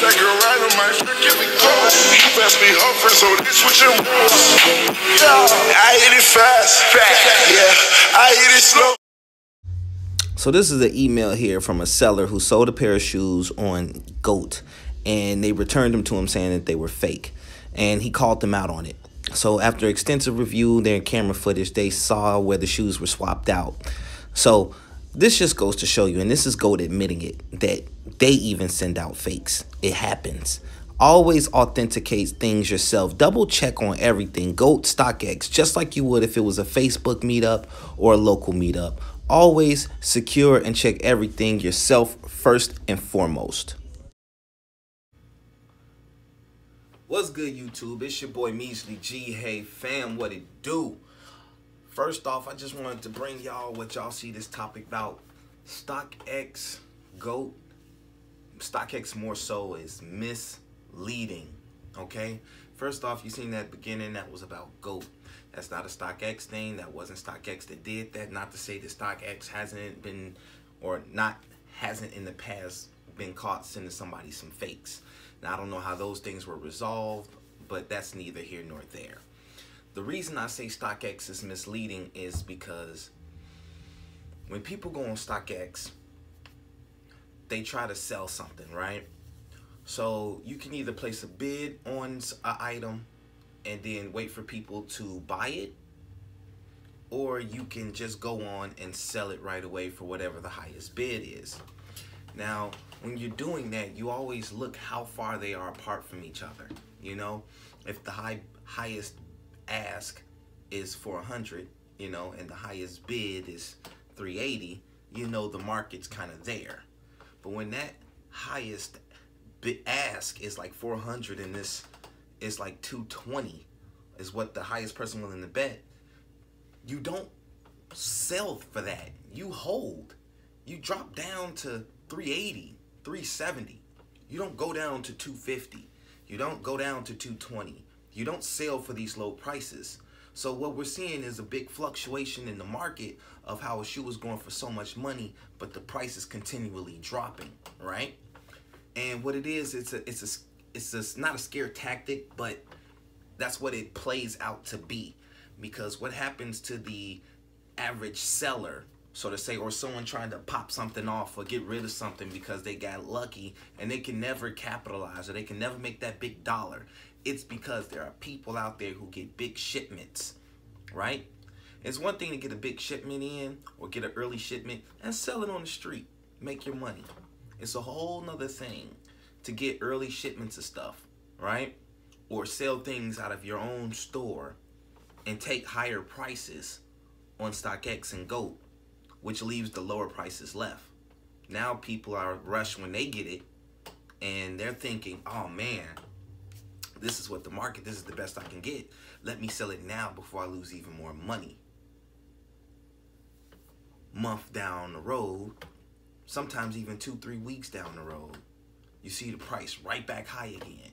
that girl right on my freaking we go. Fast me hovering, so they switching roles. I hit it fast, yeah, I hit it slow. So this is an email here from a seller who sold a pair of shoes on GOAT, and they returned them to him saying that they were fake, and he called them out on it. So after extensive review, their camera footage, they saw where the shoes were swapped out. So this just goes to show you, and this is GOAT admitting it, that they even send out fakes. It happens. Always authenticate things yourself. Double check on everything. GOAT, StockX, just like you would if it was a Facebook meetup or a local meetup. Always secure and check everything yourself first and foremost. What's good, YouTube? It's your boy Measley G. Hey fam, what it do? First off, I just wanted to bring y'all what y'all see this topic about. StockX, GOAT. StockX more so is misleading, okay? First off, you seen that beginning, that was about GOAT. That's not a StockX thing. That wasn't StockX that did that. Not to say that StockX hasn't been, or hasn't in the past been caught sending somebody some fakes. Now, I don't know how those things were resolved, but that's neither here nor there. The reason I say StockX is misleading is because when people go on StockX, they try to sell something, right? So you can either place a bid on an item and then wait for people to buy it, or you can just go on and sell it right away for whatever the highest bid is. Now, when you're doing that, you always look how far they are apart from each other. You know, if the highest ask is 400, you know, and the highest bid is 380, you know the market's kind of there. But when that highest bid ask is like 400 and this is like 220 is what the highest person willing to bet, you don't sell for that. You hold. You drop down to 380, 370. You don't go down to 250. You don't go down to 220. You don't sell for these low prices. So what we're seeing is a big fluctuation in the market of how a shoe is going for so much money, but the price is continually dropping, right? And what it is, it's not a scare tactic, but that's what it plays out to be. Because what happens to the average seller, so to say, or someone trying to pop something off or get rid of something because they got lucky and they can never capitalize or they can never make that big dollar, it's because there are people out there who get big shipments, right? It's one thing to get a big shipment in or get an early shipment and sell it on the street, make your money. It's a whole nother thing to get early shipments of stuff, right? Or sell things out of your own store and take higher prices on StockX and GOAT, which leaves the lower prices left. Now people are rushed when they get it and they're thinking, oh man, this is what the market, this is the best I can get. Let me sell it now before I lose even more money. Month down the road, sometimes even 2-3 weeks down the road, you see the price right back high again.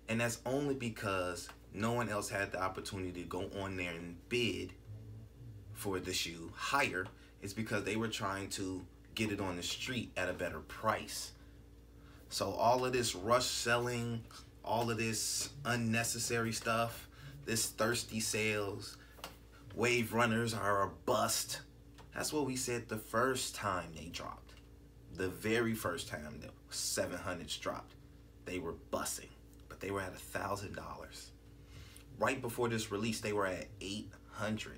And that's only because no one else had the opportunity to go on there and bid for the shoe higher. It's because they were trying to get it on the street at a better price. So all of this rush selling, all of this unnecessary stuff, this thirsty sales, wave runners are a bust. That's what we said the first time they dropped. The very first time the 700s dropped, they were busting, but they were at $1,000. Right before this release, they were at $800.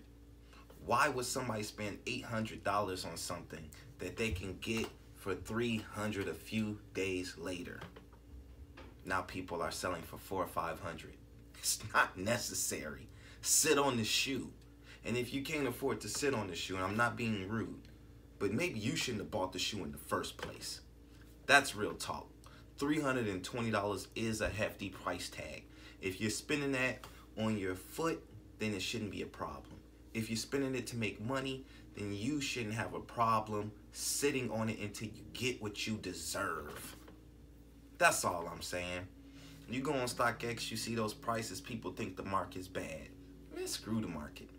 Why would somebody spend $800 on something that they can get for $300 a few days later? Now people are selling for $400 or $500. It's not necessary. Sit on the shoe. And if you can't afford to sit on the shoe, and I'm not being rude, but maybe you shouldn't have bought the shoe in the first place. That's real talk. $320 is a hefty price tag. If you're spending that on your foot, then it shouldn't be a problem. If you're spending it to make money, then you shouldn't have a problem sitting on it until you get what you deserve. That's all I'm saying. You go on StockX, you see those prices, people think the market's bad. Man, screw the market.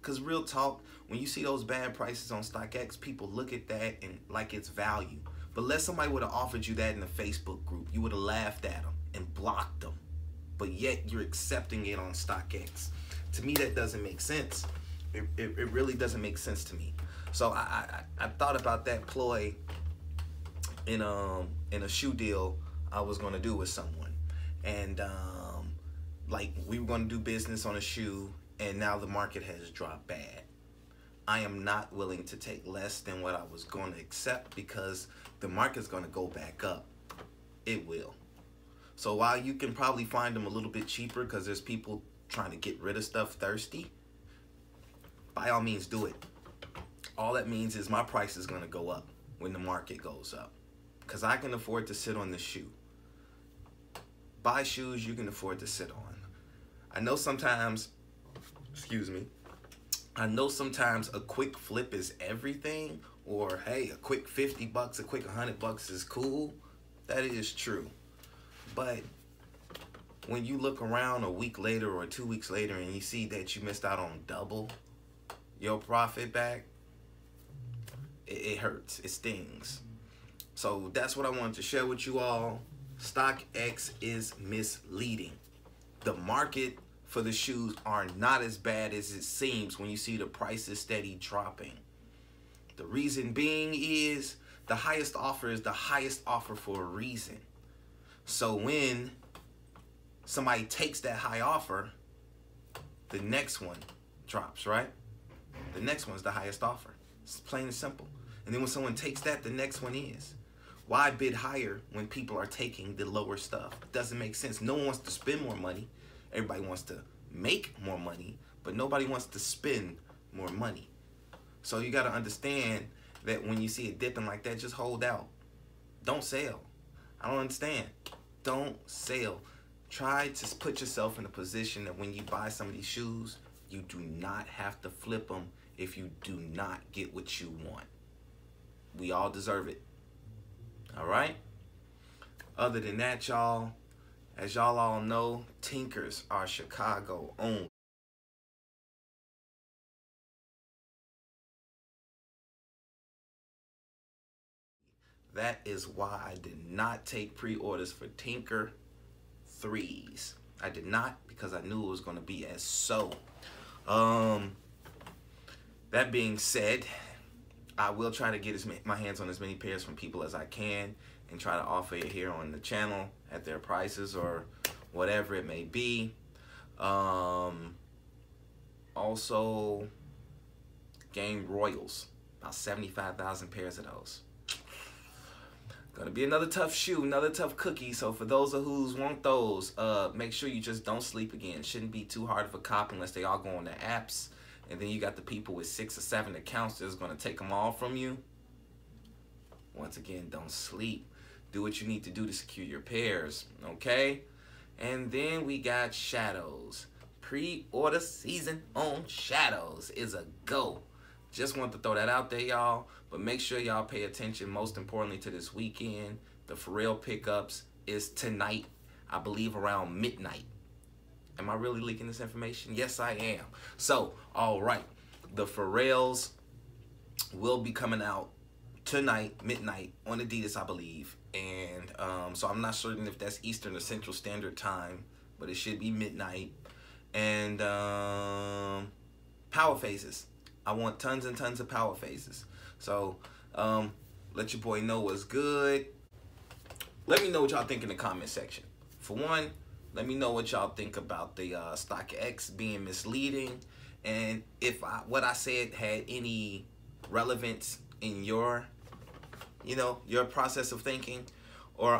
Because real talk, when you see those bad prices on StockX, people look at that and like it's value. But let's somebody would have offered you that in a Facebook group. You would have laughed at them and blocked them. But yet you're accepting it on StockX. To me, that doesn't make sense. It really doesn't make sense to me. So I thought about that ploy in a shoe deal I was gonna do with someone, and like we were gonna do business on a shoe, and now the market has dropped bad. I am not willing to take less than what I was going to accept because the market's going to go back up. It will. So while you can probably find them a little bit cheaper because there's people trying to get rid of stuff thirsty, by all means do it. All that means is my price is going to go up when the market goes up because I can afford to sit on the shoe. Buy shoes you can afford to sit on. I know sometimes, excuse me, I know sometimes a quick flip is everything, or hey, a quick 50 bucks, a quick 100 bucks is cool. That is true. But when you look around a week later or 2 weeks later and you see that you missed out on double your profit back, it hurts, it stings. So that's what I wanted to share with you all. StockX is misleading. The market for the shoes are not as bad as it seems when you see the prices steady dropping. The reason being is the highest offer is the highest offer for a reason. So when somebody takes that high offer, the next one drops, right? The next one's the highest offer. It's plain and simple. And then when someone takes that, the next one is. Why bid higher when people are taking the lower stuff? It doesn't make sense. No one wants to spend more money. Everybody wants to make more money, but nobody wants to spend more money. So you got to understand that when you see it dipping like that, just hold out. Don't sell. I don't understand. Don't sell. Try to put yourself in a position that when you buy some of these shoes, you do not have to flip them if you do not get what you want. We all deserve it. All right? Other than that, y'all, as y'all all know, Tinkers are Chicago owned. That is why I did not take pre-orders for Tinker 3s. I did not because I knew it was going to be as so. That being said, I will try to get my hands on as many pairs from people as I can and try to offer it here on the channel at their prices or whatever it may be. Also, Game Royals, about 75,000 pairs of those. Gonna be another tough shoe, another tough cookie. So for those of who's want those, make sure you just don't sleep again. Shouldn't be too hard of a cop unless they all go on the apps. And then you got the people with 6 or 7 accounts that's gonna take them all from you. Once again, don't sleep. Do what you need to do to secure your pairs, okay? And then we got Shadows. Pre-order season on Shadows is a go. Just want to throw that out there, y'all. But make sure y'all pay attention, most importantly, to this weekend. The Pharrell pickups is tonight, I believe around midnight. Am I really leaking this information? Yes, I am. So, all right. The Pharrells will be coming out tonight, midnight, on Adidas, I believe. And so I'm not certain if that's Eastern or Central Standard Time, but it should be midnight. And power phases. I want tons and tons of power phases. So let your boy know what's good. Let me know what y'all think in the comment section. For one, let me know what y'all think about the StockX being misleading, and if what I said had any relevance in your, your process of thinking, or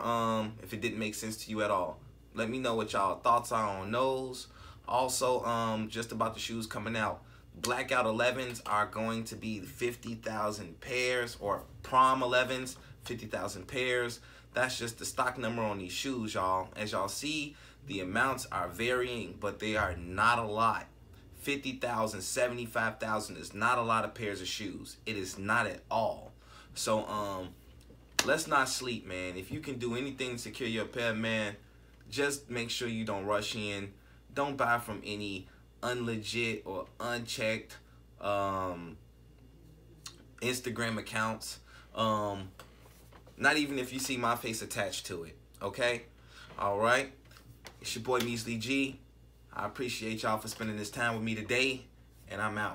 if it didn't make sense to you at all. Let me know what y'all thoughts are on those. Also, just about the shoes coming out. Blackout 11s are going to be 50,000 pairs, or prom 11s, 50,000 pairs. That's just the stock number on these shoes, y'all. As y'all see, the amounts are varying, but they are not a lot. 50,000, 75,000 is not a lot of pairs of shoes. It is not at all. So, let's not sleep, man. If you can do anything to secure your pair, man, just make sure you don't rush in. Don't buy from any unlegit or unchecked Instagram accounts. Not even if you see my face attached to it. Okay? All right? It's your boy Measley G. I appreciate y'all for spending this time with me today, and I'm out.